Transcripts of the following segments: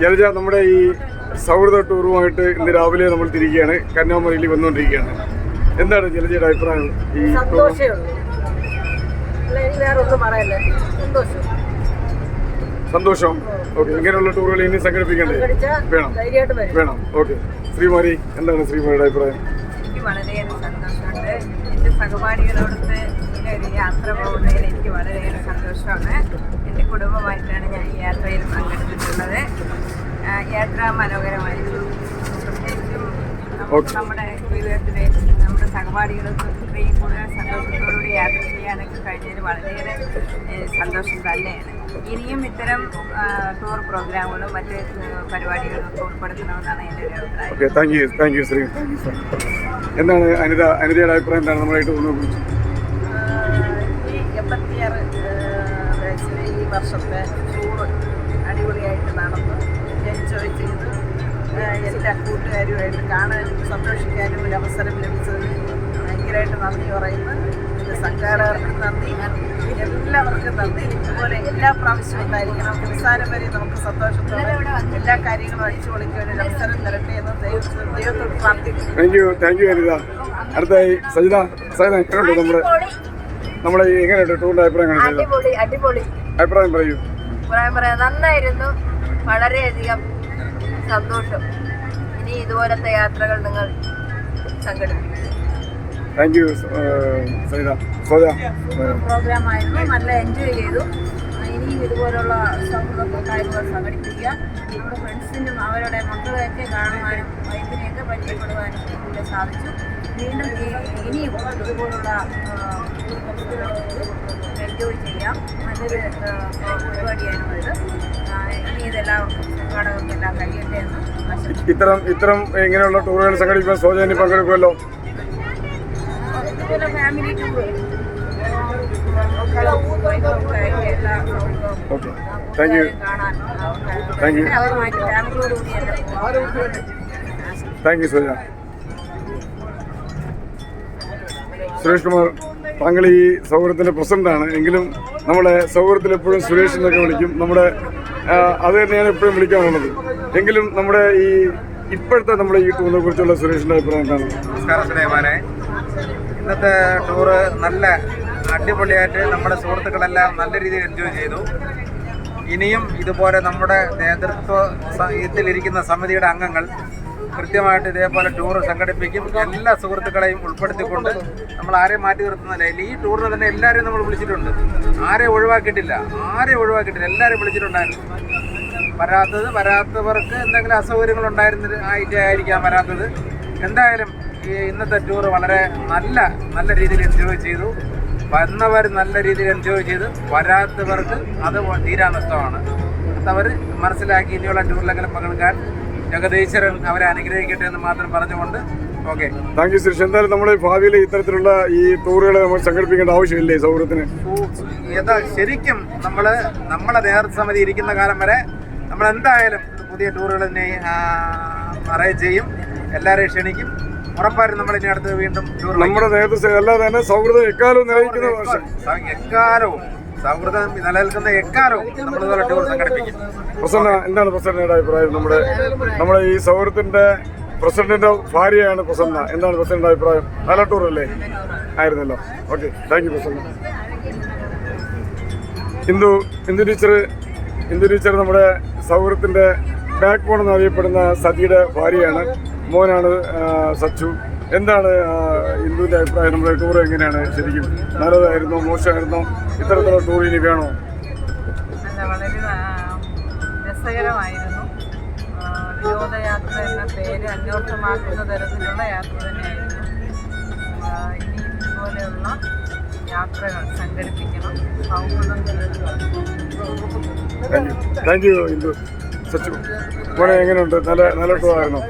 ജലജ, നമ്മുടെ ഈ സൗഹൃദ ടൂറുമായിട്ട് ഇന്ന് രാവിലെ നമ്മൾ തിരിക്കുകയാണ്. കന്യാകുമാരിയിൽ വന്നുകൊണ്ടിരിക്കുകയാണ്. എന്താണ് ജലജയുടെ അഭിപ്രായം? ഈ സന്തോഷം. ഓക്കെ, ഇങ്ങനെയുള്ള ടൂറുകൾ ഇനി സംഘടിപ്പിക്കേണ്ടത് വേണം. ഓക്കെ, ശ്രീമാരി, എന്താണ് ശ്രീമാരിയുടെ അഭിപ്രായം? എനിക്ക് വളരെയേറെ സന്തോഷമുണ്ട്. എൻ്റെ സഹപാഠികളോടൊത്ത് ഇങ്ങനെ ഒരു യാത്ര പോകുന്നതിൽ എനിക്ക് വളരെയേറെ സന്തോഷമാണ്. എൻ്റെ കുടുംബമായിട്ടാണ് ഞാൻ ഈ യാത്രയിൽ പങ്കെടുത്തിട്ടുള്ളത്. യാത്ര മനോഹരമായിരുന്നു. പ്രത്യേകിച്ചും നമ്മുടെ ജീവിതത്തിലെ നമ്മുടെ സഹപാഠികളൊക്കെ ഇത്രയും കൂടുതൽ സന്തോഷത്തോടുകൂടി യാത്ര ചെയ്യാനൊക്കെ കഴിഞ്ഞതിൽ വളരെയേറെ സന്തോഷം തന്നെയാണ്. ഇനിയും ഇത്തരം ടൂർ പ്രോഗ്രാമുകളും മറ്റ് പരിപാടികളും ഉൾപ്പെടുത്തണമെന്നാണ് എൻ്റെ ഒരു അഭിപ്രായം. Okay, thank you Shri. എന്താണ് അനിതയുടെ അഭിപ്രായം? എന്താണ് നമ്മളായിട്ട് കുറിച്ച്? ഈ 86 ബാച്ചിലെ ഈ വർഷത്തെ ടൂർ അടിപൊളിയായിട്ട് നടന്നു. എൻജോയ് ചെയ്ത് എല്ലാ കൂട്ടുകാരുമായിട്ട് കാണാനും സന്തോഷിക്കാനും ഒരു അവസരം ലഭിച്ചതിന് ഭയങ്കരമായിട്ട് നന്ദി പറയുന്നു. സംഘാടകർക്ക് നന്ദി, എല്ലാവർക്കും നന്ദി. ഇതുപോലെ എല്ലാ പ്രാവശ്യവും ഉണ്ടായിരിക്കണം. അവസാനം വരെ നമുക്ക് സന്തോഷത്തോടെ എല്ലാ കാര്യങ്ങളും അടിച്ചു പൊളിക്കാൻ ഒരു അവസരം തരട്ടെ എന്ന് ദൈവത്തോട് പ്രാർത്ഥിക്കുന്നു. Thank you Anitha. അടുത്തായി സജിത, എങ്ങനെയുണ്ട് നമ്മുടെ എങ്ങനെയുണ്ട് ടൂറിന്റെ അഭിപ്രായം? അഭിപ്രായം പറയൂ. നന്നായിരുന്നു, വളരെയധികം സന്തോഷം. ഇനി ഇതുപോലത്തെ യാത്രകൾ നിങ്ങൾ സംഘടിപ്പിക്കും. Thank you Sajitha. പ്രോഗ്രാമായിരുന്നു, നല്ല എൻജോയ് ചെയ്തു. ഇനിയും ഇതുപോലുള്ള സൗഹൃദ കാര്യങ്ങൾ സംഘടിപ്പിക്കുക. നമ്മുടെ ഫ്രണ്ട്സിനും അവരുടെ മക്കളെയൊക്കെ കാണുവാനും വൈഫിനെയൊക്കെ പരിചയപ്പെടുവാനും ഇതിലൂടെ സാധിച്ചു. വീണ്ടും ഇനിയും ഇതുപോലുള്ള എൻജോയ് ചെയ്യാം. നല്ലൊരു പരിപാടിയായിരുന്നു ഇത്. ഇനി ഇതെല്ലാം സംഘാടകർക്കെല്ലാം കഴിയട്ടെ എന്ന് ആശംസിക്കുന്നു. ഇത്തരം ഇങ്ങനെയുള്ള ടൂറുകൾ സംഘടിപ്പിക്കാൻ സോജനി പങ്കെടുക്കുമല്ലോ. ഇതുപോലെ family tour thank you Soja. Suresh Kumar, താങ്കൾ ഈ സൗഹൃദത്തിൻ്റെ പ്രസിഡന്റാണ്. എങ്കിലും നമ്മുടെ സൗഹൃദത്തിൽ എപ്പോഴും സുരേഷ് എന്നൊക്കെ വിളിക്കും. നമ്മുടെ അത് തന്നെയാണ് എപ്പോഴും വിളിക്കാറുള്ളത്. എങ്കിലും നമ്മുടെ ഈ ഇപ്പോഴത്തെ നമ്മുടെ ഈ ടൂറിനെ കുറിച്ചുള്ള സുരേഷിൻ്റെ അഭിപ്രായം എന്താണ്? നമസ്കാരം സുലൈമാനെ. ഇന്നത്തെ ടൂറ് നല്ല അടിപൊളിയായിട്ട് നമ്മുടെ സുഹൃത്തുക്കളെല്ലാം നല്ല രീതിയിൽ എൻജോയ് ചെയ്തു. ഇനിയും ഇതുപോലെ നമ്മുടെ നേതൃത്വത്തിലിരിക്കുന്ന സമിതിയുടെ അംഗങ്ങൾ കൃത്യമായിട്ട് ഇതേപോലെ ടൂർ സംഘടിപ്പിക്കും. എല്ലാ സുഹൃത്തുക്കളെയും ഉൾപ്പെടുത്തിക്കൊണ്ട് നമ്മൾ ആരെയും മാറ്റി നിർത്തുന്നില്ല. ഈ ടൂറിന് തന്നെ എല്ലാവരെയും നമ്മൾ വിളിച്ചിട്ടുണ്ട്. ആരെയും ഒഴിവാക്കിയിട്ടില്ല. എല്ലാവരെയും വിളിച്ചിട്ടുണ്ടായിരുന്നു. വരാത്തവർക്ക് എന്തെങ്കിലും അസൗകര്യങ്ങൾ ആയിരിക്കാം വരാത്തത്. എന്തായാലും ഈ ഇന്നത്തെ ടൂർ വളരെ നല്ല രീതിയിൽ എൻജോയ് ചെയ്തു. വന്നവർ നല്ല രീതിയിൽ എൻജോയ് ചെയ്ത്, വരാത്തവർക്ക് അത് തീരാ നഷ്ടമാണ്. അവർ മനസ്സിലാക്കി ഇനിയുള്ള ടൂറിലെങ്കിലും പങ്കെടുക്കാൻ ജഗദീശ്വരൻ അവരെ അനുഗ്രഹിക്കട്ടെ എന്ന് മാത്രം പറഞ്ഞുകൊണ്ട് ഓക്കെ. Thank you Suresh. എന്തായാലും നമ്മൾ ഭാവിയിൽ ഇത്തരത്തിലുള്ള ഈ ടൂറുകൾ നമ്മൾ സംഘടിപ്പിക്കേണ്ട ആവശ്യമില്ലേ സൗഹൃദത്തിന്? ശരിക്കും നമ്മളെ നേതൃസമിതി ഇരിക്കുന്ന കാലം വരെ നമ്മൾ എന്തായാലും പുതിയ ടൂറുകൾ തന്നെ അറേഞ്ച് ചെയ്യും. എല്ലാവരെയും ക്ഷണിക്കും. ഉറപ്പായിട്ടും നമ്മൾ ഇനി അടുത്ത് വീണ്ടും നമ്മുടെ നേതൃത്വം അല്ലാതെ തന്നെ സൗഹൃദം എക്കാലവും നിലനിൽക്കുന്ന സൗഹൃദം നിലനിൽക്കുന്ന എക്കാലവും നമ്മളിതുപോലെ ടൂർ സംഘടിപ്പിക്കും. പ്രസന്ന, എന്താണ് പ്രസിഡന്റിന്റെ അഭിപ്രായം? നമ്മുടെ ഈ സൗഹൃദത്തിന്റെ പ്രസിഡന്റിന്റെ ഭാര്യയാണ് പ്രസന്ന. എന്താണ് പ്രസിഡന്റിന്റെ അഭിപ്രായം? നല്ല ടൂറല്ലേ ആയിരുന്നല്ലോ. Okay, thank you Prasanna. Indu teacher നമ്മുടെ സൗഹൃദത്തിന്റെ ബാക്ക് ബോൺ എന്നറിയപ്പെടുന്ന സതിയുടെ ഭാര്യയാണ്. മോനാണ് സച്ചു. എന്താണ് ഇന്ദുവിൻ്റെ അഭിപ്രായം? നമ്മുടെ ടൂർ എങ്ങനെയാണ്? ശരിക്കും നല്ലതായിരുന്നോ മോശമായിരുന്നോ? ഇത്തരത്തിലുള്ള ടൂർ ഇനി വേണോ? വളരെ രസകരമായിരുന്നു. വിനോദയാത്ര എന്ന പേര് അന്വർത്ഥമാക്കുന്ന തരത്തിലുള്ള യാത്ര തന്നെയായിരുന്നു. ഇനിയും ഇതുപോലെയുള്ള യാത്രകൾ സംഘടിപ്പിക്കണം. സൗഹൃദം താങ്ക് യു ഇന്ദു. സച്ചു മോനെ എങ്ങനെയുണ്ട്? നല്ല ടൂർ ആയിരുന്നോ?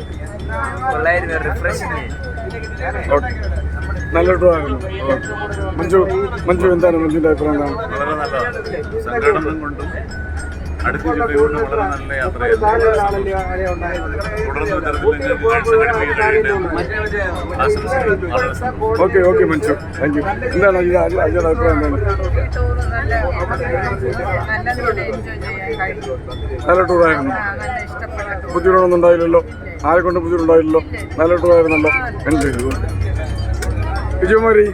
നല്ല ടൂർ ആയിരുന്നു. മഞ്ജു എന്താണ് മഞ്ജുവിൻ്റെ അഭിപ്രായം? വളരെ നല്ലതാണ്. സംഘടനം കൊണ്ടും അടുപ്പിച്ചിട്ട് ഇങ്ങോട്ട് വളരെ നല്ല യാത്രയായിരുന്നു. തുടർന്ന് ഇത്തരത്തിൽ ആശംസിക്കുന്നു. Okay okay Manju, thank you. എന്താണ് അജയുടെ അഭിപ്രായം? എന്താണ്? നല്ല ടൂറായിരുന്നു. ബുദ്ധിമുട്ടൊന്നും ഉണ്ടായില്ലല്ലോ, ആരെ കൊണ്ട് ബുദ്ധിമുട്ടുണ്ടായില്ലല്ലോ, നല്ല ടൂറായിരുന്നല്ലോ, എൻജോയ് ചെയ്തു. വിജയകുമാരി,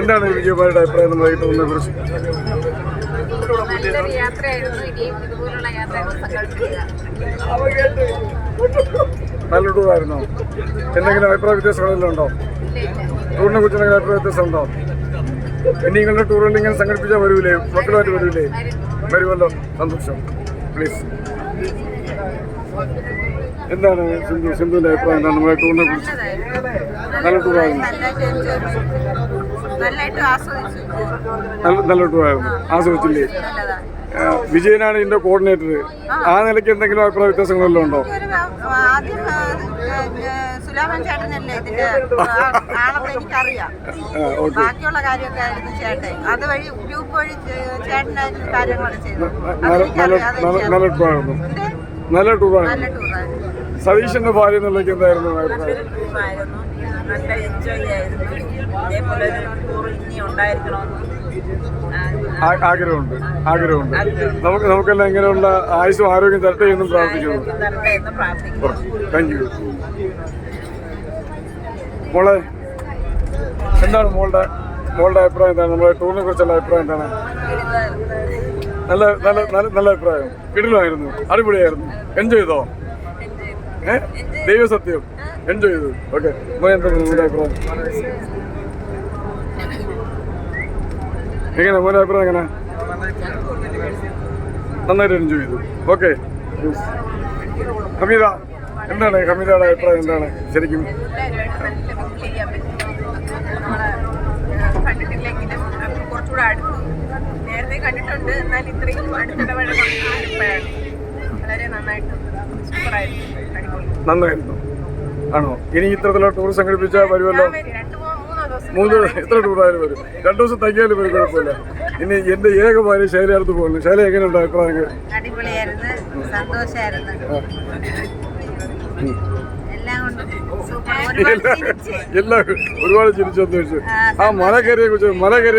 എന്താണ് വിജയകുമാരിയുടെ അഭിപ്രായം നമ്മൾ വൈകിട്ട് വന്നതിനെ കുറിച്ച്? നല്ലൊരു യാത്രയായിരുന്നു. ഇനിയും ഇതുപോലുള്ള യാത്രകൾ സംഘടിപ്പിക്കുക. നല്ല ടൂറായിരുന്നോ? എന്തെങ്കിലും അഭിപ്രായ വ്യത്യാസങ്ങളെല്ലാം ഉണ്ടോ? ടൂറിനെ കുറിച്ച് എന്തെങ്കിലും അഭിപ്രായ വ്യത്യാസം ഉണ്ടോ? ഇനി നിങ്ങളുടെ ടൂറുകൾ ഇങ്ങനെ സംഘടിപ്പിച്ചാൽ വരൂലേ? മക്കളുമായിട്ട് വരൂലേ? വരുമല്ലോ, സന്തോഷം. പ്ലീസ്. എന്താണ് സിന്ധുവിന്റെ അഭിപ്രായം? എന്താണ് നമ്മുടെ ടൂറിനെ കുറിച്ച്? നല്ല ടൂറായിരുന്നു. നല്ല ടൂറായിരുന്നു. ആസ്വദിച്ചില്ലേ? വിജയനാണ് ഇതിന്റെ കോർഡിനേറ്റർ. ആ നിലയ്ക്ക് എന്തെങ്കിലും അഭിപ്രായ വ്യത്യാസങ്ങളെല്ലാം ഉണ്ടോ? ആദ്യം സുലാമൻ ചേട്ടനല്ലേ ഇതിന്റെ ആളെന്ന് എനിക്കറിയാം. ബാക്കിയുള്ള കാര്യമൊക്കെ ആയിരുന്നു ചേട്ടൻ. അതുവഴി ഗ്രൂപ്പ് വഴി ചേട്ടനായിരുന്നു കാര്യങ്ങളൊക്കെ ചെയ്തു. നല്ല ടൂറായിരുന്നു. നല്ല ടൂറായിരുന്നു. സതീശന്റെ ഭാര്യ എന്നുള്ളതൊക്കെ എന്തായിരുന്നു അഭിപ്രായം? നല്ല എൻജോയ് ആയിരുന്നു. ഇതേപോലെ ഒരു ടൂർ ഇനി ഉണ്ടായിരിക്കണമെന്ന് ആഗ്രഹമുണ്ട്. നമുക്കെല്ലാം ഇങ്ങനെയുള്ള ആയുസ്സും ആരോഗ്യം തരട്ടെ എന്നും പ്രാർത്ഥിക്കുന്നു. Thank U. മോളെ, എന്താണ് മോളുടെ അഭിപ്രായം? എന്താണ് നമ്മുടെ ടൂറിനെ കുറിച്ചുള്ള അഭിപ്രായം? എന്താണ്? നല്ല അഭിപ്രായം. കിടിലമായിരുന്നു, അടിപൊളിയായിരുന്നു. എൻജോയ് ചെയ്തോ? ദൈവസത്യം എൻജോയ് ചെയ്തു. ഓക്കെ, എന്താണ് നിങ്ങളുടെ അഭിപ്രായം? എങ്ങനെ മോൻ്റെ അഭിപ്രായം? എങ്ങനെ? നന്നായിട്ട് എൻജോയ് ചെയ്തു. ഓക്കെ. ഹമീദ, എന്താണ് ഹമീദയുടെ അഭിപ്രായം? എന്താണ് ശരിക്കും? കണ്ടിട്ടില്ലെങ്കിലും കുറച്ചുകൂടെ അടുത്തു. നേരത്തെ കണ്ടിട്ടുണ്ട്, എന്നാൽ ഇത്രയും അടുത്തിടപഴകാൻ വളരെ നന്നായിട്ട് നന്നായിരുന്നു. ആണോ? ഇനി ഇത്തരത്തിലുള്ള ടൂർ സംഘടിപ്പിച്ചാൽ വരുമല്ലോ. 3 ദിവസം എത്ര ടൂറായാലും വരും. 2 ദിവസം തയ്ക്കാലും വരും, കുഴപ്പമില്ല. ഇനി എന്റെ ഏക ഭാര്യ ശൈല അടുത്ത് പോകുന്നു. ശൈല എങ്ങനെയുണ്ട് അഭിപ്രായങ്ങൾ? അടിപൊളിയായിരുന്നു, സന്തോഷമായിരുന്നു. എല്ലാം ഒരുപാട് ചിരിച്ചെന്ന് വെച്ചു. ആ മല കയറിയെ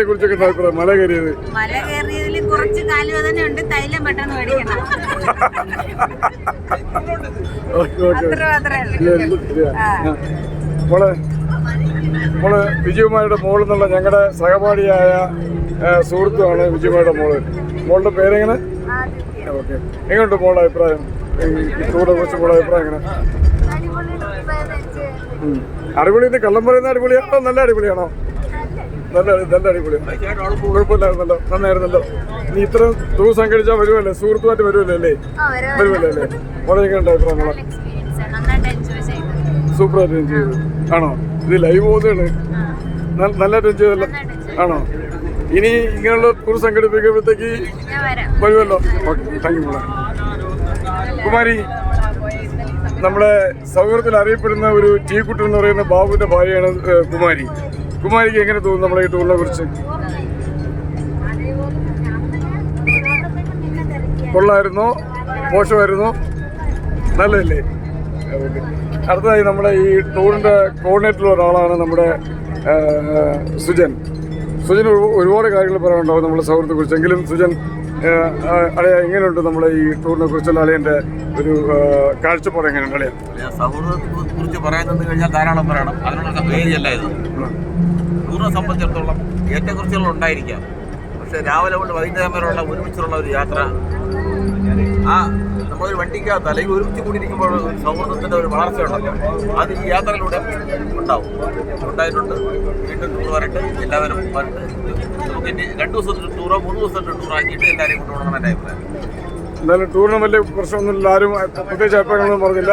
കുറിച്ചൊക്കെ അഭിപ്രായം? മല കയറിയതിൽ കുറച്ച് കാലുവേദന ഉണ്ട്, തൈലം പെട്ടെന്ന് മേടിക്കണം. മോള് വിജയകുമാരിയുടെ മോളെന്നുള്ള ഞങ്ങളുടെ സഹപാഠിയായ സുഹൃത്തുമാണ് വിജയകുമാരിയുടെ മോളുടെ പേരെങ്ങനെ? ഓക്കെ. എങ്ങനെയുണ്ട് മോളുടെ അഭിപ്രായം? ടൂറിനെ കുറിച്ച് മോളുടെ അഭിപ്രായം എങ്ങനെ? അടിപൊളി. കള്ളം പറയുന്ന അടിപൊളിയാണോ? നല്ല അടിപൊളിയാണോ? നല്ല അടിപൊളിയാണ്. കുഴപ്പമില്ലായിരുന്നല്ലോ, നന്നായിരുന്നല്ലോ. നീ ഇത്ര ടൂർ സംഘടിച്ചാൽ വരുമല്ലേ? സുഹൃത്തുമായിട്ട് വരുമല്ലേ? വരുമല്ലേ? മോളെ എങ്ങനെയുണ്ട് അഭിപ്രായം? മോളെ സൂപ്പറായിട്ട് എൻജോയ് ചെയ്തു. ആണോ? ഇത് ലൈവ് പോകുന്നതാണ്. നല്ലതായിട്ട് എൻജോയ് ചെയ്തല്ലോ. ആണോ? ഇനി ഇങ്ങനെയുള്ള ടൂർ സംഘടിപ്പിക്കുമ്പോഴത്തേക്ക് വരുമല്ലോ. ഓക്കെ, താങ്ക് യു മോളെ. കുമാരി, നമ്മുടെ സൗഹൃദത്തിൽ അറിയപ്പെടുന്ന ഒരു ടീക്കുട്ടൻ എന്ന് പറയുന്ന ബാബുവിന്റെ ഭാര്യയാണ് കുമാരി. കുമാരിക്ക് എങ്ങനെ തോന്നുന്നു നമ്മളെ ഈ ടൂറിനെ കുറിച്ച്? കൊള്ളായിരുന്നോ? മോശമായിരുന്നോ? നല്ലതല്ലേ? അടുത്തതായി നമ്മുടെ ഈ ടൂറിന്റെ കോർഡിനേറ്ററിലുള്ള ഒരാളാണ് നമ്മുടെ സുജൻ. സുജന് ഒരുപാട് കാര്യങ്ങൾ പറയാനുണ്ടാവും നമ്മുടെ സൗഹൃദത്തെ കുറിച്ച്. എങ്കിലും സുജൻ, അളിയ എങ്ങനെയുണ്ട് നമ്മളെ ഈ ടൂറിനെ കുറിച്ചുള്ള അളിയന്റെ ഒരു കാഴ്ചപ്പാട് എങ്ങനെയുണ്ട് അളിയ? സൗഹൃദത്തെ കുറിച്ച് പറയാൻ നിന്ന് കഴിഞ്ഞാൽ ധാരാളം പറയണം. അതിനുള്ള വേദിയല്ല ഇത്. ടൂറിനെ സംബന്ധിച്ചിടത്തോളം ഏറ്റക്കുറിച്ചുകൾ ഉണ്ടായിരിക്കാം, പക്ഷെ രാവിലെ കൊണ്ട് വൈകുന്നേരം വരെയുള്ള ഒരുമിച്ചുള്ള ഒരു യാത്ര, ആ നമ്മളൊരു വണ്ടിക്കകത്ത് അല്ലെങ്കിൽ ഒരുമിച്ച് കൂടിയിരിക്കുമ്പോൾ സൗഹൃദത്തിൻ്റെ ഒരു വളർച്ചയുണ്ടല്ലോ, അത് ഈ യാത്രയിലൂടെ ഉണ്ടായിട്ടുണ്ട്. വീണ്ടും ടൂർ വരട്ടെ, എല്ലാവരും വരട്ടെ. നമുക്ക് ഇനി 2 ദിവസത്തെ ടൂറോ 3 ദിവസത്തെ ടൂറോ ആക്കിയിട്ട് എല്ലാവരെയും കൊണ്ടുപോകണം എൻ്റെ അഭിപ്രായം. എന്തായാലും ടൂറിന് വലിയ പ്രശ്നമൊന്നുമില്ല. ആരും പ്രത്യേകിച്ച് അഭിപ്രായങ്ങളൊന്നും പറഞ്ഞില്ല.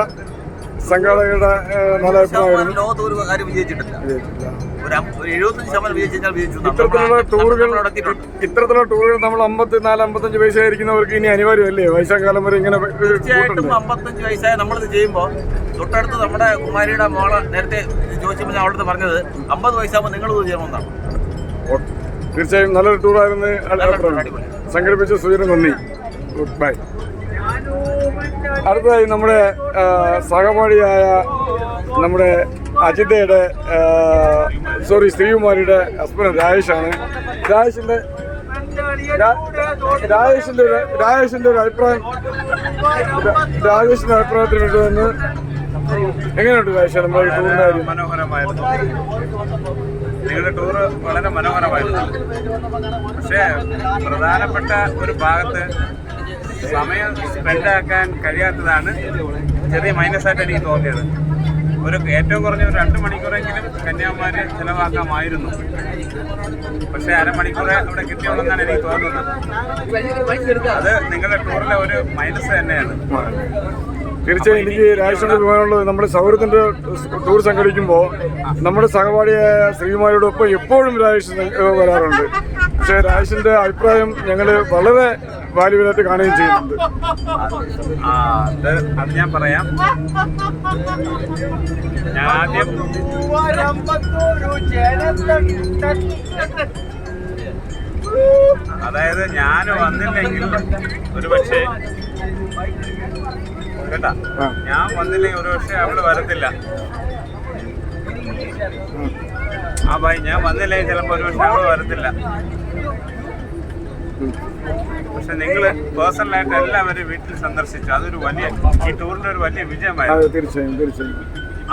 സംഘാടകരുടെ നല്ല അഭിപ്രായമായിരുന്നു. ലോകത്ത് ഒരു കാര്യം വിജയിച്ചിട്ടില്ല. ഒരു 75% വിജയിച്ചാൽ വിജയിച്ചു. ഇത്തരത്തിലുള്ള ടൂറുകൾ നമ്മൾ 54-55 വയസ്സായിരിക്കുന്നവർക്ക് ഇനി അനിവാര്യമല്ലേ? വയസ്സാകാലം വരെ ഇങ്ങനെ തീർച്ചയായിട്ടും 55 വയസ്സായ നമ്മളിത് ചെയ്യുമ്പോൾ തൊട്ടടുത്ത് നമ്മുടെ കുമാരിയുടെ മോള് നേരത്തെ ചോദിച്ചപ്പോൾ ഞാൻ അവിടുത്തെ പറഞ്ഞത് 50 വയസ്സാകുമ്പോൾ നിങ്ങളിത് ചെയ്യണമെന്നാണ്. തീർച്ചയായും നല്ലൊരു ടൂറായിരുന്നു. സംഘടിപ്പിച്ച സൂചന നന്ദി. Good bye. അടുത്തതായി നമ്മുടെ സഹപാഠിയായ നമ്മുടെ അജിതയുടെ ശ്രീകുമാരിയുടെ ഹസ്ബൻഡ് രാജേഷാണ്. രാജേഷിന്റെ ഒരു അഭിപ്രായം, രാജേഷിന്റെ അഭിപ്രായത്തിന് വേണ്ടി വന്ന് എങ്ങനെയുണ്ട് രാജേഷ് നമ്മുടെ ഈ ടൂറിന്റെ കാര്യം? മനോഹരമായിരുന്നു. നിങ്ങളുടെ ടൂറ് വളരെ മനോഹരമായിരുന്നു. പക്ഷേ പ്രധാനപ്പെട്ട ഒരു ഭാഗത്ത് സമയം സ്പെൻഡാക്കാൻ കഴിയാത്തതാണ് ചെറിയ മൈനസായിട്ട് എനിക്ക് തോന്നിയത്. ഏറ്റവും കുറഞ്ഞ ഒരു 2 മണിക്കൂറെങ്കിലും കന്യാകുമാരി ചിലവാക്കാമായിരുന്നു. പക്ഷേ അരമണിക്കൂറെ അവിടെ കിട്ടിയുള്ളെന്നാണ് എനിക്ക് തോന്നുന്നത്. അത് നിങ്ങളുടെ ടൂറിലെ ഒരു മൈനസ് തന്നെയാണ്. തീർച്ചയായും എനിക്ക് രാജേഷിന്റെ വിമാനമുള്ളത് നമ്മുടെ സൗഹൃദത്തിന്റെ ടൂർ സംഘടിക്കുമ്പോൾ നമ്മുടെ സഹപാഠിയായ ശ്രീകുമാരിയോടൊപ്പം എപ്പോഴും രാജേഷ് വരാറുണ്ട്. പക്ഷേ രാജേഷിന്റെ അഭിപ്രായം ഞങ്ങൾ വളരെ വാല്യുബിളായിട്ട് കാണുകയും ചെയ്യുന്നുണ്ട്. അത് ഞാൻ പറയാം. ഞാൻ ആദ്യം അതായത് ഞാൻ വന്നില്ലെങ്കിൽ ഒരു പക്ഷേ കേട്ടാ, ഞാൻ വന്നില്ലെങ്കിൽ ഒരു പക്ഷേ അവള് വരത്തില്ല. ഞാൻ വന്നില്ലെങ്കിൽ ചിലപ്പോൾ ഒരു പക്ഷേ അവള് വരത്തില്ല. പക്ഷെ നിങ്ങള് പേഴ്സണലായിട്ട് എല്ലാവരും വീട്ടിൽ സന്ദർശിച്ചു. അതൊരു വലിയ, ഈ ടൂറിന്റെ ഒരു വലിയ വിജയമായിരുന്നു. തീർച്ചയായും.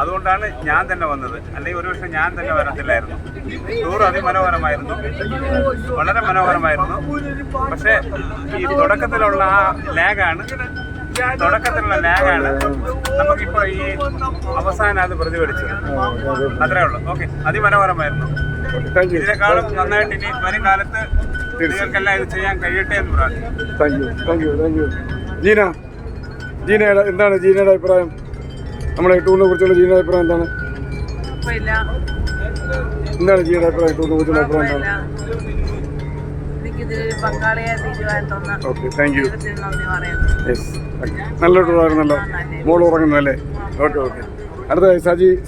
അതുകൊണ്ടാണ് ഞാൻ തന്നെ വന്നത്. അല്ലെങ്കിൽ ഒരു പക്ഷെ ഞാൻ തന്നെ വരത്തില്ലായിരുന്നു. ടൂർ അതിമനോഹരമായിരുന്നു, വളരെ മനോഹരമായിരുന്നു. പക്ഷെ ഈ തുടക്കത്തിലുള്ള ആ ലാഗാണ് നമുക്കിപ്പോ ഈ അവസാനം അത് പ്രതിഫലിച്ചത്. അത്രേ ഉള്ളൂ. ഓക്കെ, അതിമനോഹരമായിരുന്നു. ഇതിനേക്കാളും നന്നായിട്ട് ഇനി വരും കാലത്ത് നിങ്ങൾക്കെല്ലാം ഇത് ചെയ്യാൻ കഴിയട്ടെ എന്ന് പ്രാർത്ഥിക്കുന്നു. ജീനയുടെ എന്താണ് ജീനയുടെ അഭിപ്രായം? നമ്മുടെ ടൂറിനെ കുറിച്ചുള്ള ജീനയുടെ അഭിപ്രായം എന്താണ്? എന്താണ് ജീനയുടെ അഭിപ്രായം? ടൂറിനെ കുറിച്ചുള്ള അഭിപ്രായം എന്താണ്? Okay, thank you. യെസ്, നല്ല ടൂറായിരുന്നല്ലോ. മോൾ ഉറങ്ങുന്നല്ലേ? ഓക്കെ. അടുത്തതായി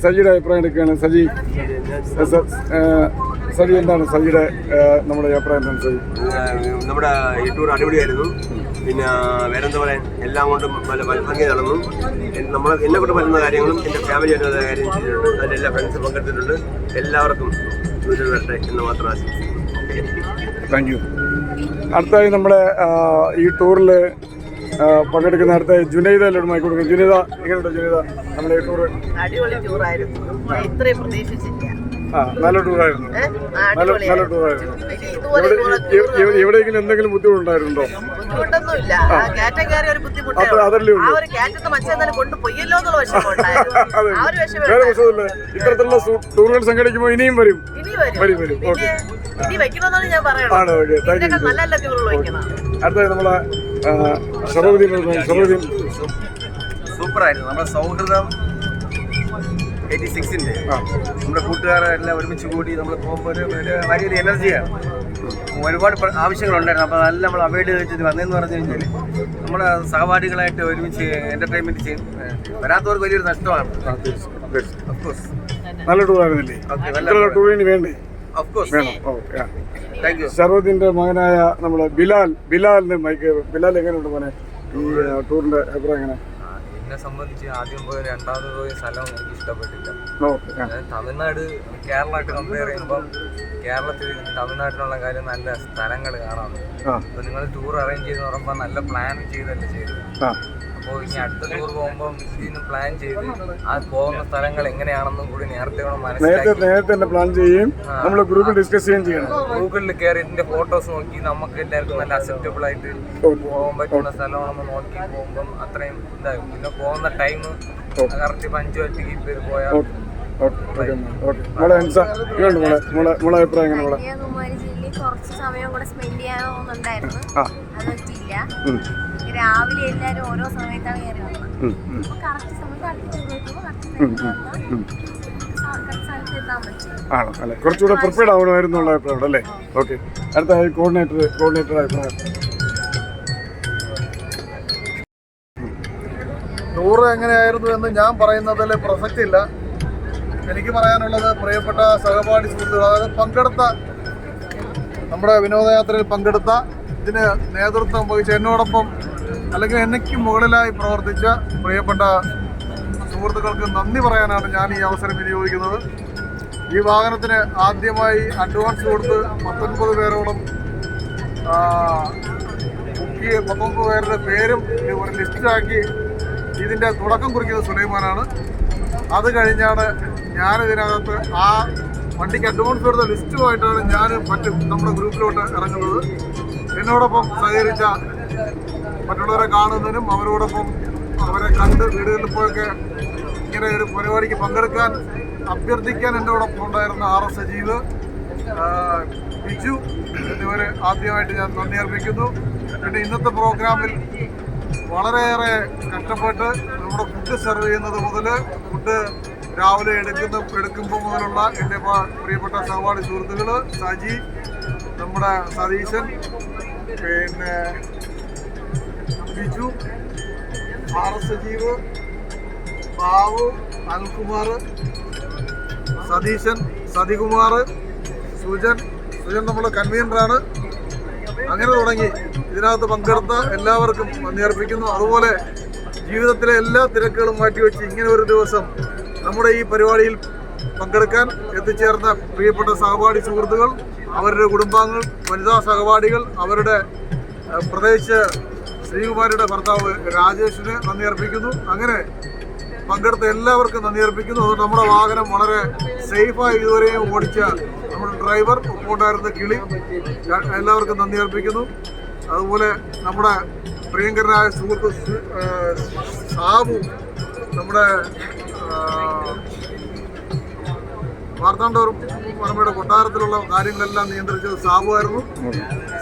സജിയുടെ അഭിപ്രായം എടുക്കുകയാണ്. സജി എന്താണ് സജിയുടെ നമ്മുടെ അഭിപ്രായം എന്താണ് സജി? നമ്മുടെ ഈ ടൂർ അടിപൊളിയായിരുന്നു. പിന്നെ വേറെന്താ പറയാൻ, എല്ലാം കൊണ്ടും നല്ല ഭംഗി നടന്നു. എന്നെ കൊണ്ട് പറ്റുന്ന കാര്യങ്ങളും എൻ്റെ ഫാമിലിയായിട്ട് കാര്യം ചെയ്തിട്ടുണ്ട്. അതിൻ്റെ എല്ലാ ഫ്രണ്ട്സും പങ്കെടുത്തിട്ടുണ്ട്. എല്ലാവർക്കും വരട്ടെ എന്ന് മാത്രം ആശംസിക്കുന്നു. Thank you. അടുത്തായി നമ്മുടെ ഈ ടൂറിൽ പങ്കെടുക്കുന്ന അടുത്ത ജുനൈദയിലോട്ട് മൈക്ക് കൊടുക്കും. ജുനൈദ, എങ്ങനെയുണ്ട് ജുനൈദ നമ്മുടെ ഈ ടൂറ്? അടിപൊളി ടൂറായിരുന്നു. ഇത്രയും പ്രതീക്ഷിച്ചില്ല. നല്ല ടൂറായിരുന്നു. എവിടെയെങ്കിലും എന്തെങ്കിലും ബുദ്ധിമുട്ടുണ്ടായിരുന്നുണ്ടോ? ബുദ്ധിമുട്ടൊന്നുമില്ല. കയറ്റം കയറിയ ഒരു ബുദ്ധിമുട്ട്, അതല്ലേ ഉള്ളൂ. ആ ഒരു കയറ്റത്ത് മനുഷ്യൻ കൊണ്ടുപോയല്ലോ എന്നുള്ള വിഷമമുണ്ടായിരുന്നു. ഇത്തരത്തിലുള്ള ടൂറുകൾ സംഘടിക്കുമ്പോൾ ഇനിയും വരും. ഇനി വെക്കണമെന്നാണ് ഞാൻ പറയുന്നത്. നല്ല നല്ല ടൂറുകൾ വെക്കണം. അടുത്ത നമ്മളെ ഷറഫുദ്ദീൻ സൂപ്പറായിരുന്നു. നമ്മുടെ സൗഹൃദം 86-ന്റെ നമ്മുടെ കൂട്ടുകാരെല്ലാം ഒരുമിച്ച് കൂടി നമ്മൾ പോകുമ്പോൾ ഒരു വലിയൊരു എനർജിയാണ്. ഒരുപാട് ആവശ്യങ്ങളുണ്ടായിരുന്നു. അപ്പോൾ നല്ല നമ്മൾ അവോയ്ഡ് ചെയ്ത് വന്നതെന്ന് പറഞ്ഞു കഴിഞ്ഞാൽ നമ്മുടെ സഹപാഠികളായിട്ട് ഒരുമിച്ച് എൻ്റർടൈൻമെൻറ്റ് ചെയ്യും. വരാത്തവർക്ക് വലിയൊരു നഷ്ടമാണ്. നല്ല ടൂറായിരുന്നില്ലേ? ടൂറിന് വേണ്ടി ഷറഫുദ്ദീന്റെ മകനായ നമ്മുടെ ബിലാലിന്റെ മൈക്ക്. ബിലാൽ, എങ്ങനെയുണ്ട് മോനെ ഈ ടൂറിന്റെ അഭിപ്രായം? എങ്ങനെ? എന്നെ സംബന്ധിച്ച് ആദ്യം പോയ രണ്ടാമത് പോയ സ്ഥലം എനിക്ക് ഇഷ്ടപ്പെട്ടില്ല. തമിഴ്നാട് കേരളമായിട്ട് കമ്പയർ ചെയ്യുമ്പം കേരളത്തിൽ തമിഴ്നാട്ടിലുള്ള കാര്യം നല്ല സ്ഥലങ്ങൾ കാണാറുണ്ട്. അപ്പോൾ നിങ്ങൾ ടൂർ അറേഞ്ച് ചെയ്തെന്ന് പറയുമ്പോൾ നല്ല പ്ലാൻ ചെയ്തല്ലേ ചെയ്തത്. അപ്പോൾ ഇനി അടുത്ത ടൂർ പോകുമ്പോൾ ഇതിന് പ്ലാൻ ചെയ്ത് ആ പോകുന്ന സ്ഥലങ്ങൾ എങ്ങനെയാണെന്നും കൂടി നേരത്തെ മനസ്സിലാക്കി പ്ലാൻ ചെയ്യും. നമ്മൾ ഗ്രൂപ്പിൽ ഡിസ്കസ് ചെയ്യണം. ഗൂഗിളിൽ കയറി ഇതിന്റെ ഫോട്ടോസ് നോക്കി നമുക്ക് എല്ലാവർക്കും നല്ല അക്സെപ്റ്റബിൾ ആയിട്ട് പോകാൻ പറ്റുന്ന സ്ഥലമാണെന്ന് നോക്കി പോകുമ്പം അത്രയും ഇതാകും. പിന്നെ പോകുന്ന ടൈം കറക്റ്റ് പഞ്ചുവാലിറ്റി കീപ്പ് ചെയ്ത് പോയാൽ കുറച്ച് സമയം കൂടെ സ്പെൻഡ് ചെയ്യാനുണ്ടായിരുന്നു. അത് പറ്റിയില്ല. രാവിലെ എല്ലാരും ഓരോ സമയത്താണ് കയറി വന്നത്. കറക്റ്റ് സമയത്ത് ആണോ അല്ലെ? കുറച്ചുകൂടെ പ്രിപ്പയർഡ് ആവണമായിരുന്നു ഉള്ള അഭിപ്രായം അല്ലേ? ഓക്കെ. അടുത്ത കോർഡിനേറ്റർ അഭിപ്രായം. ടൂറ് എങ്ങനെയായിരുന്നു എന്ന് ഞാൻ പറയുന്നതിൽ പ്രസക്തിയില്ല. എനിക്ക് പറയാനുള്ളത് പ്രിയപ്പെട്ട സഹപാഠി സുഹൃത്തുക്കൾ, അതായത് നമ്മുടെ വിനോദയാത്രയിൽ പങ്കെടുത്ത ഇതിന് നേതൃത്വം വഹിച്ച എന്നോടൊപ്പം അല്ലെങ്കിൽ എനിക്ക് മുകളിലായി പ്രവർത്തിച്ച പ്രിയപ്പെട്ട സുഹൃത്തുക്കൾക്ക് നന്ദി പറയാനാണ് ഞാൻ ഈ അവസരം വിനിയോഗിക്കുന്നത്. ഈ വാഹനത്തിന് ആദ്യമായി അഡ്വാൻസ് കൊടുത്ത് 19 പേരോളം 19 പേരുടെ പേരും ഒരു ലിസ്റ്റാക്കി ഇതിൻ്റെ തുടക്കം കുറിക്കുന്നത് സുലൈമാനാണ്. അത് കഴിഞ്ഞാണ് ഞാനിതിനകത്ത് ആ വണ്ടിക്ക് അഡ്വാൻസ് കൊടുത്ത ലിസ്റ്റുമായിട്ടാണ് ഞാൻ നമ്മുടെ ഗ്രൂപ്പിലോട്ട് ഇറങ്ങുന്നത്. എന്നോടൊപ്പം സഹകരിച്ച മറ്റുള്ളവരെ കാണുന്നതിനും അവരോടൊപ്പം അവരെ കണ്ട് വീടുകളിൽ പോയൊക്കെ ഇങ്ങനെ ഒരു പരിപാടിക്ക് പങ്കെടുക്കാൻ അഭ്യർത്ഥിക്കാൻ എന്നോടൊപ്പം ഉണ്ടായിരുന്ന RS സജീവ്, ബിജു എന്നിവരെ ആദ്യമായിട്ട് ഞാൻ നന്ദി അർപ്പിക്കുന്നു. പിന്നെ ഇന്നത്തെ പ്രോഗ്രാമിൽ വളരെയേറെ കഷ്ടപ്പെട്ട് നമ്മുടെ ഫുഡ് സെർവ് ചെയ്യുന്നത് മുതൽ ഫുഡ് രാവിലെ എടുക്കുമ്പോൾ മുതലുള്ള എൻ്റെ പ്രിയപ്പെട്ട സഹപാഠി സുഹൃത്തുക്കൾ സജി, നമ്മുടെ സതീശൻ, പിന്നെ ബിജു, RS സജീവ്, ബാബു, അനിൽകുമാർ, സതീശൻ, സതികുമാർ, സുജൻ നമ്മുടെ കൺവീനറാണ്. അങ്ങനെ തുടങ്ങി ഇതിനകത്ത് പങ്കെടുത്ത എല്ലാവർക്കും നന്ദി അർപ്പിക്കുന്നു. അതുപോലെ ജീവിതത്തിലെ എല്ലാ തിരക്കുകളും മാറ്റിവെച്ച് ഇങ്ങനെ ഒരു ദിവസം നമ്മുടെ ഈ പരിപാടിയിൽ പങ്കെടുക്കാൻ എത്തിച്ചേർന്ന പ്രിയപ്പെട്ട സഹപാഠി സുഹൃത്തുക്കൾ, അവരുടെ കുടുംബാംഗങ്ങൾ, വനിതാ സഹപാഠികൾ, അവരുടെ പ്രത്യേകിച്ച് ശ്രീകുമാരിയുടെ ഭർത്താവ് രാജേഷിന് നന്ദി അർപ്പിക്കുന്നു. അങ്ങനെ പങ്കെടുത്ത എല്ലാവർക്കും നന്ദി അർപ്പിക്കുന്നു. അതുകൊണ്ട് നമ്മുടെ വാഹനം വളരെ സേഫായി ഇതുവരെയും ഓടിച്ച നമ്മുടെ ഡ്രൈവർ, ഒപ്പം ഉണ്ടായിരുന്ന കിളി, എല്ലാവർക്കും നന്ദി അർപ്പിക്കുന്നു. അതുപോലെ നമ്മുടെ പ്രിയങ്കരനായ സുഹൃത്ത് സാബു, നമ്മുടെ മാർത്താണ്ഡവരം പറമ്പയുടെ കൊട്ടാരത്തിലുള്ള കാര്യങ്ങളെല്ലാം നിയന്ത്രിച്ചത് സാബു ആയിരുന്നു.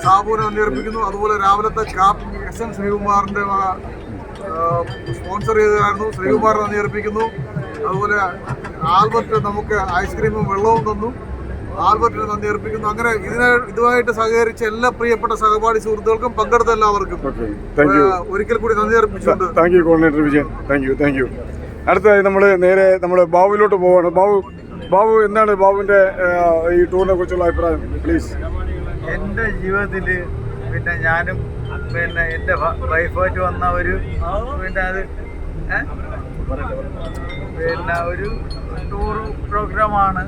സാബുവിനെ നന്ദി അർപ്പിക്കുന്നു. അതുപോലെ രാവിലത്തെ SN ശ്രീകുമാറിൻ്റെ സ്പോൺസർ ചെയ്തതായിരുന്നു, ശ്രീകുമാർ നന്ദി അർപ്പിക്കുന്നു. അതുപോലെ ആൽബർട്ട് നമുക്ക് ഐസ്ക്രീമും വെള്ളവും തന്നു, ആൽബർട്ടിന് നന്ദി അർപ്പിക്കുന്നു. അങ്ങനെ ഇതുമായിട്ട് സഹകരിച്ച എല്ലാ പ്രിയപ്പെട്ട സഹപാഠി സുഹൃത്തുക്കൾക്കും പങ്കെടുത്ത എല്ലാവർക്കും ഒരിക്കൽ കൂടി നന്ദി അർപ്പിച്ചുകൊണ്ട് thank you coordinator Vijayan. Thank you. അടുത്തതായി നമ്മൾ നേരെ നമ്മുടെ ബാബുവിലോട്ട് പോവാണ്. ബാബു എന്താണ് ബാബുവിൻ്റെ ഈ ടൂറിനെ കുറിച്ചുള്ള അഭിപ്രായം പ്ലീസ്? എൻ്റെ ജീവിതത്തിൽ പിന്നെ ഞാനും പിന്നെ എൻ്റെ വൈഫായിട്ട് വന്ന ഒരു ഒരു ടൂർ പ്രോഗ്രാമാണ്.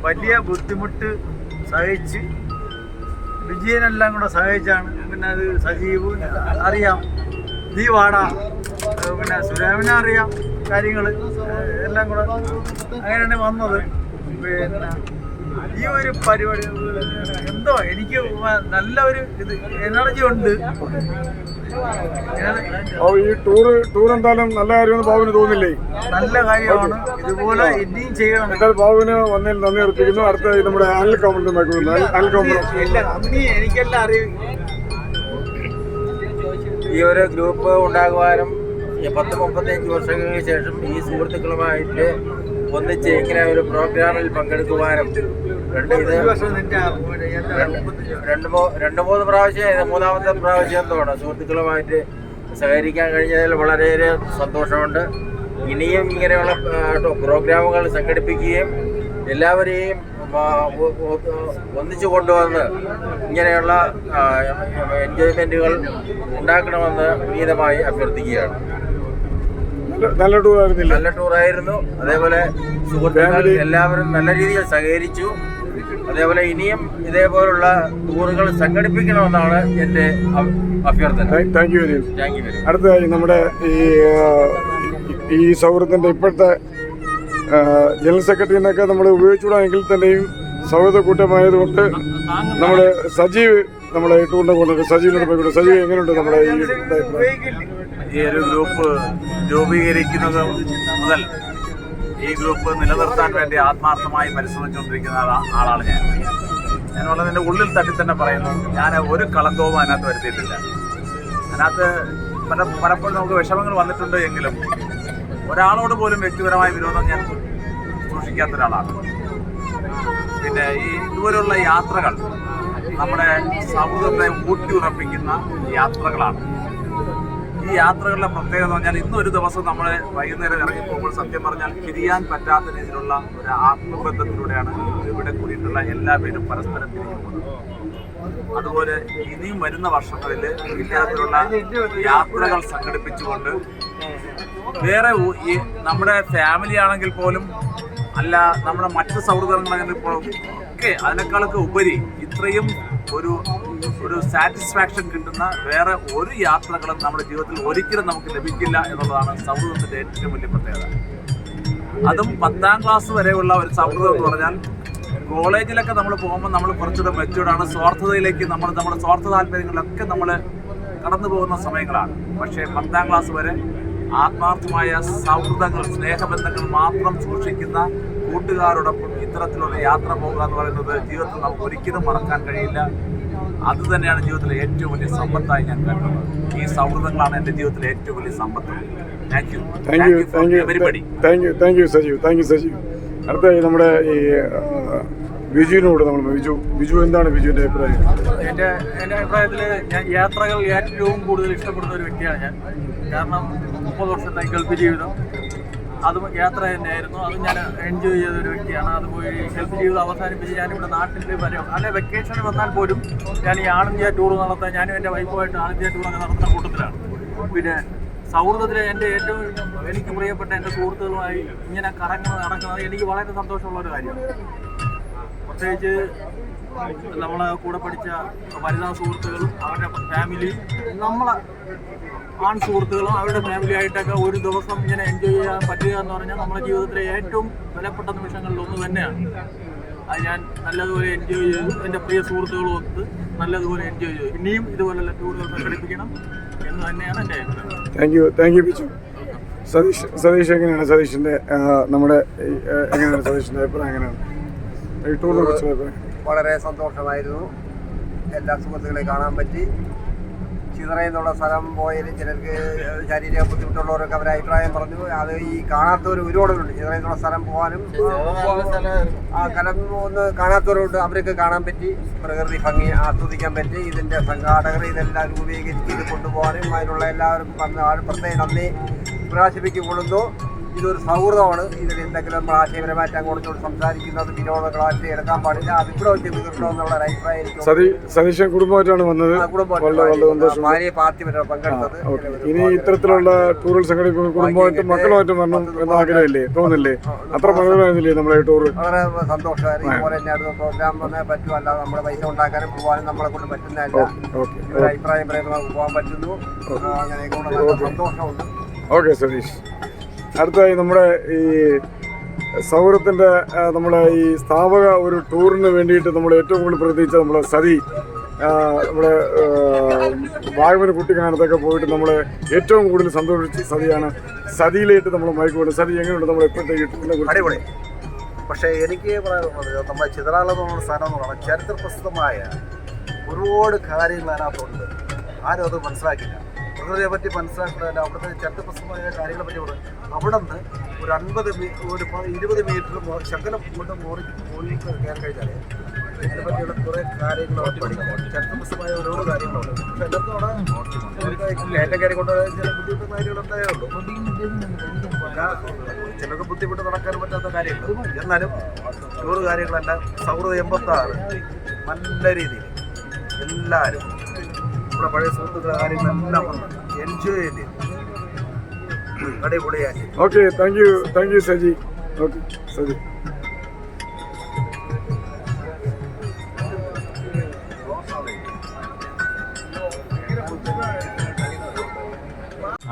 വലിയ ബുദ്ധിമുട്ട് സഹിച്ച് വിജയനെല്ലാം കൂടെ സഹായിച്ചാണ്. പിന്നെ അത് സജീവ് അറിയാം, നീ വാടാ, പിന്നെ സുരേമിനെ അറിയാം, കാര്യങ്ങൾ എല്ലാം കൂടെ അങ്ങനെയാണ് വന്നത്. പിന്നെ ഈ ഒരു പരിപാടി എന്തോ എനിക്ക് നല്ല ഒരു എനർജി ഉണ്ട്. ഈ ടൂർ എന്തായാലും നല്ല കാര്യമെന്ന് ബാബുവിന് തോന്നില്ലേ? നല്ല കാര്യമാണ്, ഇതുപോലെ ഇനിയും ചെയ്യണം. എന്തായാലും ബാബുവിന് വന്നതിൽ നന്ദി അർപ്പിക്കുന്നു. അടുത്ത നമ്മുടെ അനിൽ നന്ദി എനിക്കെല്ലാം അറിയും. ഈ ഒരു ഗ്രൂപ്പ് ഉണ്ടാകുവാനും 10-35 വർഷങ്ങൾക്ക് ശേഷം ഈ സുഹൃത്തുക്കളുമായിട്ട് ഒന്നിച്ച് ഇങ്ങനെ ഒരു പ്രോഗ്രാമിൽ പങ്കെടുക്കുവാനും രണ്ട് മൂന്ന് പ്രാവശ്യം, മൂന്നാമത്തെ പ്രാവശ്യം തോന്നുന്നു സുഹൃത്തുക്കളുമായിട്ട് സഹകരിക്കാൻ കഴിഞ്ഞതിൽ വളരെയേറെ സന്തോഷമുണ്ട്. ഇനിയും ഇങ്ങനെയുള്ള പ്രോഗ്രാമുകൾ സംഘടിപ്പിക്കുകയും എല്ലാവരെയും ഒന്നിച്ചു കൊണ്ടുവന്ന് ഇങ്ങനെയുള്ള എൻജോയ്മെൻറ്റുകൾ ഉണ്ടാക്കണമെന്ന് വിനീതമായി അഭ്യർത്ഥിക്കുകയാണ്. നല്ല ടൂറായിരുന്നു. അതേപോലെ സുഹൃത്തുക്കൾ എല്ലാവരും നല്ല രീതിയിൽ സഹകരിച്ചു. അതേപോലെ ഇനിയും ഇതേപോലുള്ള ടൂറുകൾ സംഘടിപ്പിക്കണമെന്നാണ് എൻ്റെ അഭ്യർത്ഥന. Thank you very much. അടുത്തതായി നമ്മുടെ ഈ സൗഹൃദത്തിൻ്റെ ഇപ്പോഴത്തെ ജനറൽ സെക്രട്ടറിനൊക്കെ നമ്മൾ ഉപയോഗിച്ചുകൂടാമെങ്കിൽ തന്നെയും സൗഹൃദ കൂട്ടമായതുകൊണ്ട് നമ്മൾ സജീവ് നമ്മുടെ ടൂറിനെ കൊണ്ടുണ്ട്. സജീവിനോട് പോയിക്കൂടെ? സജീവ് എങ്ങനെയുണ്ട് നമ്മുടെ ഈ ഒരു ഗ്രൂപ്പ് രൂപീകരിക്കുന്നത് മുതൽ ഈ ഗ്രൂപ്പ് നിലനിർത്താൻ വേണ്ടി ആത്മാർത്ഥമായി പരിശ്രമിച്ചുകൊണ്ടിരിക്കുന്ന ആളാണ് ഞാൻ ഉള്ളതിൻ്റെ ഉള്ളിൽ തട്ടി തന്നെ പറയുന്നു, ഞാൻ ഒരു കളങ്കവും അതിനകത്ത് വരുത്തിയിട്ടില്ല. അതിനകത്ത് പലപ്പോഴും നമുക്ക് വിഷമങ്ങൾ വന്നിട്ടുണ്ട് എങ്കിലും ഒരാളോട് പോലും വ്യക്തിപരമായ വിരോധം ഞാൻ സൂക്ഷിക്കാത്ത ഒരാളാണ്. പിന്നെ ഈ ഇതുപോലുള്ള യാത്രകൾ നമ്മുടെ സൗഹൃദത്തെ ഊട്ടിയുറപ്പിക്കുന്ന യാത്രകളാണ്. ഈ യാത്രകളുടെ പ്രത്യേകത എന്ന് പറഞ്ഞാൽ ഇന്നൊരു ദിവസം നമ്മൾ വൈകുന്നേരം ഇറങ്ങിപ്പോകുമ്പോൾ സത്യം പറഞ്ഞാൽ പിരിയാൻ പറ്റാത്ത രീതിയിലുള്ള ഒരു ആത്മബന്ധത്തിലൂടെയാണ് ഇവിടെ കൂടിയിട്ടുള്ള എല്ലാ പേരും പരസ്പരം പിരിഞ്ഞു പോകുന്നത്. അതുപോലെ ഇനിയും വരുന്ന വർഷങ്ങളിൽ ഇത്തരത്തിലുള്ള യാത്രകൾ സംഘടിപ്പിച്ചുകൊണ്ട് വേറെ ഈ നമ്മുടെ ഫാമിലി ആണെങ്കിൽ പോലും അല്ല നമ്മുടെ മറ്റ് സൗഹൃദങ്ങളാണെങ്കിൽ പോലും ഒക്കെ അതിനേക്കാളൊക്കെ ഉപരി ഇത്രയും ഒരു സാറ്റിസ്ഫാക്ഷൻ കിട്ടുന്ന വേറെ ഒരു യാത്രകളും നമ്മുടെ ജീവിതത്തിൽ ഒരിക്കലും നമുക്ക് ലഭിക്കില്ല എന്നുള്ളതാണ് സൗഹൃദത്തിൻ്റെ ഏറ്റവും വലിയ പ്രത്യേകത. അതും 10ാം ക്ലാസ് വരെയുള്ള ഒരു സൗഹൃദം എന്ന് പറഞ്ഞാൽ കോളേജിലൊക്കെ നമ്മൾ പോകുമ്പോൾ നമ്മൾ കുറച്ചുകൂടെ മെച്ചൂർഡാണ്, സ്വാർത്ഥതയിലേക്ക് നമ്മുടെ സ്വാർത്ഥ താല്പര്യങ്ങളിലൊക്കെ നമ്മൾ കടന്നു പോകുന്ന സമയങ്ങളാണ്. പക്ഷേ 10ാം ക്ലാസ് വരെ ആത്മാർത്ഥമായ സൗഹൃദങ്ങൾ, സ്നേഹബന്ധങ്ങൾ മാത്രം സൂക്ഷിക്കുന്ന കൂട്ടുകാരോടൊപ്പം ഇത്തരത്തിലുള്ള യാത്ര പോകുക എന്ന് പറയുന്നത് ജീവിതത്തിൽ നമുക്ക് ഒരിക്കലും മറക്കാൻ കഴിയില്ല. അത് തന്നെയാണ് ജീവിതത്തിലെ ഏറ്റവും വലിയ സമ്പത്തായി ഞാൻ കരുതുന്നത്. ഈ സൗഹൃദങ്ങളാണ് എൻ്റെ ജീവിതത്തിലെ ഏറ്റവും വലിയ സമ്പത്ത്. Thank you everybody. Thank you Sajeev. അടുത്തായി നമ്മുടെ ഈ ബിജുവിനോട് നമ്മൾ ബിജു എന്താണ് ബിജുവിൻ്റെ അഭിപ്രായം? എൻ്റെ അഭിപ്രായത്തിൽ ഞാൻ യാത്രകൾ ഏറ്റവും കൂടുതൽ ഇഷ്ടപ്പെടുന്ന ഒരു വ്യക്തിയാണ് ഞാൻ. കാരണം 30 വർഷത്തെ ഗൾഫ് ജീവിതം അതും യാത്ര തന്നെയായിരുന്നു. അത് ഞാൻ എൻജോയ് ചെയ്തൊരു വ്യക്തിയാണ്. അതുപോലെ ഗൾഫ് ജീവിതം അവസാനിപ്പിച്ച് ഞാനിവിടെ നാട്ടിൽ വരും, അല്ലെ വെക്കേഷന് വന്നാൽ പോലും ഞാൻ ഈ ആൾ ഇന്ത്യ ടൂർ നടത്താൻ ഞാനും എൻ്റെ വൈഫുമായിട്ട് ആൾ ഇന്ത്യ ടൂറൊക്കെ നടത്തുന്ന കൂട്ടത്തിലാണ്. പിന്നെ സൗഹൃദത്തിലെ എൻ്റെ ഏറ്റവും എനിക്ക് പ്രിയപ്പെട്ട എൻ്റെ സുഹൃത്തുക്കളുമായി ഇങ്ങനെ നടക്കുന്നത് എനിക്ക് വളരെ സന്തോഷമുള്ള ഒരു കാര്യമാണ്. പ്രത്യേകിച്ച് നമ്മളെ കൂടെ പഠിച്ച വനിതാ സുഹൃത്തുക്കളും അവരുടെ ഫാമിലി, നമ്മളെ ആൺ സുഹൃത്തുക്കളും അവരുടെ ഫാമിലി ആയിട്ടൊക്കെ ഒരു ദിവസം ഇങ്ങനെ എൻജോയ് ചെയ്യാൻ പറ്റുക എന്ന് പറഞ്ഞാൽ നമ്മുടെ ജീവിതത്തിലെ ഏറ്റവും വിലപ്പെട്ട നിമിഷങ്ങളിൽ ഒന്ന് തന്നെയാണ്. അത് ഞാൻ നല്ലതുപോലെ എൻജോയ് ചെയ്തു. എൻ്റെ പ്രിയ സുഹൃത്തുക്കളും ഒത്ത് നല്ലതുപോലെ എൻജോയ് ചെയ്തു. ഇനിയും ഇതുപോലുള്ള ടൂറുകൾ സംഘടിപ്പിക്കണം എന്ന് തന്നെയാണ് എൻ്റെ അഭിപ്രായം. Thank you Biju. സതീഷ് എങ്ങനെയാണ് സതീഷിൻ്റെ എങ്ങനെയാണ് സതീഷിൻ്റെ അഭിപ്രായം? എങ്ങനെയാണ് ഈ ടൂറിനെ കുറിച്ചുള്ള അഭിപ്രായം? വളരെ സന്തോഷമായിരുന്നു. എല്ലാ സുഹൃത്തുക്കളെയും കാണാൻ പറ്റി. ചിതറയിൽ നിന്നുള്ള സ്ഥലം പോയതിൽ ചിലർക്ക് ശാരീരിക ബുദ്ധിമുട്ടുള്ളവരൊക്കെ അവരുടെ അഭിപ്രായം പറഞ്ഞു. അത് ഈ കാണാത്തവർ ഒരുപാടുണ്ട്. ചിതറയിൽ നിന്നുള്ള സ്ഥലം പോകാനും ആ സ്ഥലം ഒന്ന് കാണാത്തവരുണ്ട്, അവരൊക്കെ കാണാൻ പറ്റി. പ്രകൃതി ഭംഗി ആസ്വദിക്കാൻ പറ്റി. ഇതിൻ്റെ സംഘാടകർ ഇതെല്ലാം രൂപീകരിച്ച് ഇത് കൊണ്ടുപോകാനും അതിനുള്ള എല്ലാവർക്കും പ്രത്യേകം നന്ദി പ്രകാശിപ്പിക്കൊള്ളുന്നു. ഇതൊരു സൗഹൃദമാണ്. ഇതിൽ എന്തെങ്കിലും നമ്മൾ ആശയപരമായിട്ട് അങ്ങോട്ടോട് സംസാരിക്കുന്നത് വിനോദങ്ങളായിട്ട് എടുക്കാൻ പാടില്ല. അതിവിടെ വെച്ച് തീർക്കണമെന്നുള്ള ഒരു അഭിപ്രായം എനിക്ക്. സതീശൻ കുടുംബമായിട്ടാണ് വന്നത്. ഭാര്യ പാർട്ടി പങ്കെടുത്തത്. ഇനി ഇത്തരത്തിലുള്ള ടൂറുകൾ സംഘടിപ്പിക്കുമ്പോൾ കുടുംബമായിട്ടും മക്കളുമായിട്ടും വരണം എന്ന ആഗ്രഹമില്ലേ, തോന്നില്ലേ? അത്ര മനോഹരമായിരുന്നില്ലേ നമ്മളെ ടൂറ്? വളരെ സന്തോഷമായിരുന്നു. ഇതുപോലെ തന്നെ അടുത്ത പ്രോഗ്രാം വന്നേ പറ്റും. അല്ലാതെ നമ്മുടെ പൈസ ഉണ്ടാക്കാനും പോകാനും നമ്മളെ കൊണ്ട് പറ്റുന്നതല്ല. ഒരു അഭിപ്രായം പറയുന്നത് നമുക്ക് പോകാൻ പറ്റുന്നു. അങ്ങനെയൊക്കെ നല്ല സന്തോഷമുണ്ട്. ഓക്കെ സതീഷ്. അടുത്തായി നമ്മുടെ ഈ സൗഹൃദത്തിൻ്റെ നമ്മളെ ഈ സ്ഥാപക ഒരു ടൂറിന് വേണ്ടിയിട്ട് നമ്മൾ ഏറ്റവും കൂടുതൽ പ്രതീക്ഷിച്ച നമ്മളെ സതി, നമ്മുടെ വാഗമന കുട്ടിക്കാനത്തൊക്കെ പോയിട്ട് നമ്മൾ ഏറ്റവും കൂടുതൽ സന്തോഷിച്ച സതിയാണ്. സതിയിലേക്ക് നമ്മൾ മയക്കുകൊണ്ട് സതി എങ്ങനെയുണ്ട് നമ്മൾ എപ്പോഴത്തേക്ക് അടിപൊളി. പക്ഷേ എനിക്ക് പറയാനുള്ളത് നമ്മുടെ ചിതറാളം എന്നുള്ള സ്ഥലം എന്ന് പറഞ്ഞാൽ ചരിത്ര പ്രസിദ്ധമായ ഒരുപാട് കാര്യങ്ങൾ അതിനകത്തുണ്ട്. ആരും അത് മനസ്സിലാക്കില്ല. പ്രകൃതിയെ പറ്റി മനസ്സിലാക്കുന്നതല്ല, അവിടുത്തെ ചരിത്രപ്രസിദ്ധമായ കാര്യങ്ങളെ പറ്റി പറഞ്ഞു. അവിടെ നിന്ന് ഒരു 20 മീറ്റർ ശകലം കൊണ്ട് മുകളിൽ കയറി കഴിഞ്ഞാൽ അതിനെപ്പറ്റിയുള്ള കുറേ കാര്യങ്ങൾ പഠിക്കാം. ചരിത്രപ്രസിദ്ധമായ ഓരോ കാര്യങ്ങളുണ്ട്. പക്ഷെ എല്ലാവർക്കും അവിടെ കയറ്റം കയറി കൊണ്ട് ചില ബുദ്ധിമുട്ടുന്ന കാര്യങ്ങളുണ്ടായേ ഉള്ളൂ. ചിലർക്ക് ബുദ്ധിമുട്ട് നടക്കാൻ പറ്റാത്ത കാര്യങ്ങൾ. എന്നാലും ടൂറ് കാര്യങ്ങളെല്ലാം സൗഹൃദ 86 നല്ല രീതിയിൽ എല്ലാവരും നമ്മുടെ പഴയ സുഹൃത്തുക്കളുടെ കാര്യങ്ങളെല്ലാം വന്ന് എൻജോയ് ചെയ്ത് അടിപൊളിയായി. Okay, thank you Saji. Okay Saji.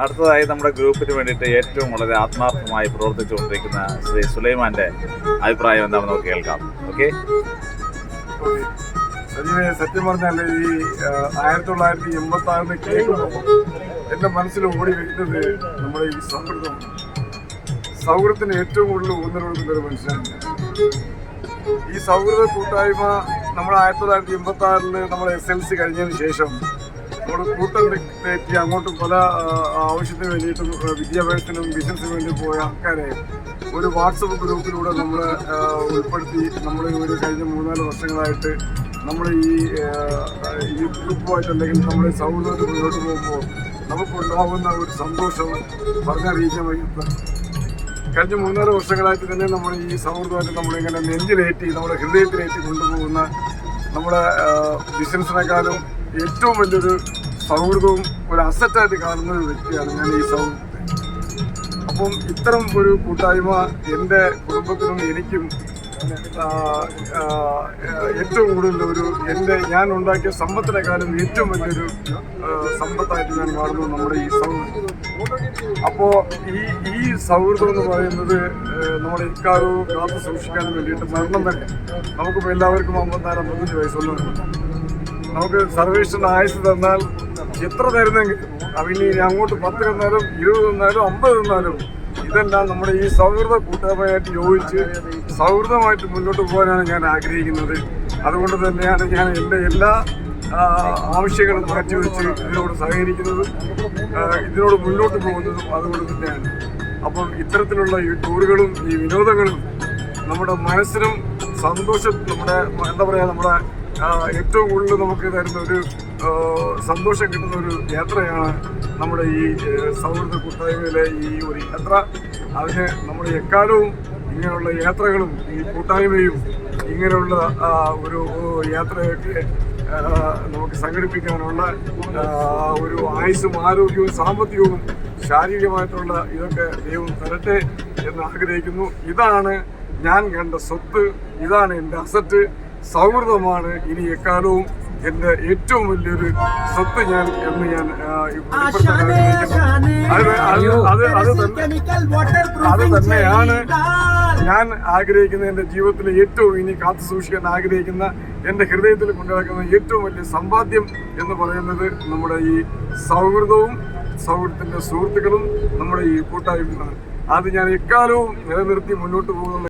അടുത്തതായി നമ്മുടെ ഗ്രൂപ്പിന് വേണ്ടിയിട്ട് ഏറ്റവും വളരെ ആത്മാർത്ഥമായി പ്രവർത്തിച്ചുകൊണ്ടിരിക്കുന്ന ശ്രീ സുലൈമാൻ്റെ അഭിപ്രായം എന്താണെന്ന് നമുക്ക് കേൾക്കാം. ഓക്കെ സജീവെ, സത്യം പറഞ്ഞാൽ ഈ 1986 കേൾക്കുമ്പോൾ എൻ്റെ മനസ്സിൽ ഓടി വരുന്നത് നമ്മുടെ ഈ സൗഹൃദത്തിന് ഏറ്റവും കൂടുതൽ ഊന്നൽ കൊടുക്കുന്ന ഒരു മനുഷ്യനാണ്. ഈ സൗഹൃദ കൂട്ടായ്മ നമ്മൾ 1986 നമ്മൾ SLC കഴിഞ്ഞതിന് ശേഷം നമ്മൾ കൂട്ടം തെറ്റി അങ്ങോട്ടും പല ആവശ്യത്തിന് വേണ്ടിയിട്ടും വിദ്യാഭ്യാസത്തിനും ബിസിനസ്സിനും വേണ്ടി പോയ ആൾക്കാരെ ഒരു വാട്സപ്പ് ഗ്രൂപ്പിലൂടെ നമ്മൾ ഉൾപ്പെടുത്തി നമ്മൾ ഒരു കഴിഞ്ഞ 3-4 വർഷങ്ങളായിട്ട് നമ്മൾ ഈ ഗ്രൂപ്പുമായിട്ട് അല്ലെങ്കിൽ നമ്മുടെ സൗഹൃദത്തിൽ മുന്നോട്ട് പോകുമ്പോൾ നമുക്കുണ്ടാകുന്ന ഒരു സന്തോഷം പറഞ്ഞറിയിക്കാൻ വയ്യാത്ത. കഴിഞ്ഞ 3-4 വർഷങ്ങളായിട്ട് തന്നെ നമ്മൾ ഈ സൗഹൃദമായിട്ട് നമ്മളിങ്ങനെ നെഞ്ചിലേറ്റി നമ്മുടെ ഹൃദയത്തിലേറ്റി കൊണ്ടുപോകുന്ന നമ്മുടെ ബിസിനസ്സിനെക്കാളും ഏറ്റവും വലിയൊരു സൗഹൃദവും ഒരു അസറ്റായിട്ട് കാണുന്ന ഒരു വ്യക്തിയാണ് ഞാൻ ഈ സൗഹൃദത്തെ. അപ്പം ഇത്തരം ഒരു കൂട്ടായ്മ എൻ്റെ കുടുംബത്തിനും എനിക്കും ഏറ്റവും കൂടുതൽ ഞാൻ ഉണ്ടാക്കിയ സമ്പത്തിനെക്കാളും ഏറ്റവും വലിയൊരു സമ്പത്തായിട്ട് ഞാൻ കാണുന്നു നമ്മുടെ ഈ സൗഹൃദം. അപ്പോൾ ഈ സൗഹൃദം എന്ന് പറയുന്നത് നമ്മുടെ ഇക്കാലവും കാത്തു സൂക്ഷിക്കാൻ വേണ്ടിയിട്ട് മരണം തന്നെ നമുക്കിപ്പോൾ എല്ലാവർക്കും 54-55 വയസ്സുള്ളവരുണ്ട്. നമുക്ക് സർവേശ്വരൻ്റെ ആയുസ് തന്നാൽ എത്ര തരുന്നെങ്കിലും അവന് അങ്ങോട്ട് 10 തന്നാലും 20 തന്നാലും 50 തന്നാലും ഇതെല്ലാം നമ്മുടെ ഈ സൗഹൃദ കൂട്ടായ്മയായിട്ട് യോജിച്ച് സൗഹൃദമായിട്ട് മുന്നോട്ട് പോകാനാണ് ഞാൻ ആഗ്രഹിക്കുന്നത്. അതുകൊണ്ട് തന്നെയാണ് ഞാൻ എൻ്റെ എല്ലാ ആവശ്യങ്ങളും മാറ്റിവെച്ച് ഇതിനോട് സഹകരിക്കുന്നതും ഇതിനോട് മുന്നോട്ട് പോകുന്നതും അതുകൊണ്ട് തന്നെയാണ്. അപ്പം ഇത്തരത്തിലുള്ള ഈ ടൂറുകളും ഈ വിനോദങ്ങളും നമ്മുടെ മനസ്സിനും സന്തോഷം, നമ്മുടെ എന്താ പറയുക, നമ്മുടെ ഏറ്റവും കൂടുതൽ നമുക്ക് തരുന്ന ഒരു സന്തോഷം കിട്ടുന്ന ഒരു യാത്രയാണ് നമ്മുടെ ഈ സൗഹൃദ കൂട്ടായ്മയിലെ ഈ ഒരു യാത്ര. അതിന് നമ്മൾ എക്കാലവും ഇങ്ങനെയുള്ള യാത്രകളും ഈ കൂട്ടായ്മയും ഇങ്ങനെയുള്ള ഒരു യാത്രയൊക്കെ നമുക്ക് സംഘടിപ്പിക്കാനുള്ള ഒരു ആയുസ്സും ആരോഗ്യവും സാമ്പത്തികവും ശാരീരികമായിട്ടുള്ള ഇതൊക്കെ ദൈവം തരട്ടെ എന്ന് ആഗ്രഹിക്കുന്നു. ഇതാണ് ഞാൻ കണ്ട സ്വത്ത്, ഇതാണ് എൻ്റെ അസറ്റ്. സൗഹൃദമാണ് ഇനി എക്കാലവും എൻ്റെ ഏറ്റവും വലിയൊരു സ്വത്ത് എന്ന് ഞാൻ അത് തന്നെയാണ് ഞാൻ ആഗ്രഹിക്കുന്ന എൻ്റെ ജീവിതത്തിലെ ഏറ്റവും ഇനി കാത്തു സൂക്ഷിക്കാൻ ആഗ്രഹിക്കുന്ന എൻ്റെ ഹൃദയത്തിൽ കൊണ്ടുനടക്കുന്ന ഏറ്റവും വലിയ സമ്പാദ്യം എന്ന് പറയുന്നത് നമ്മുടെ ഈ സൗഹൃദവും സൗഹൃദത്തിൻ്റെ സുഹൃത്തുക്കളും നമ്മുടെ ഈ കൂട്ടായ്മയാണ്. അത് ഞാൻ എക്കാലവും നിലനിർത്തി മുന്നോട്ട് പോകുന്ന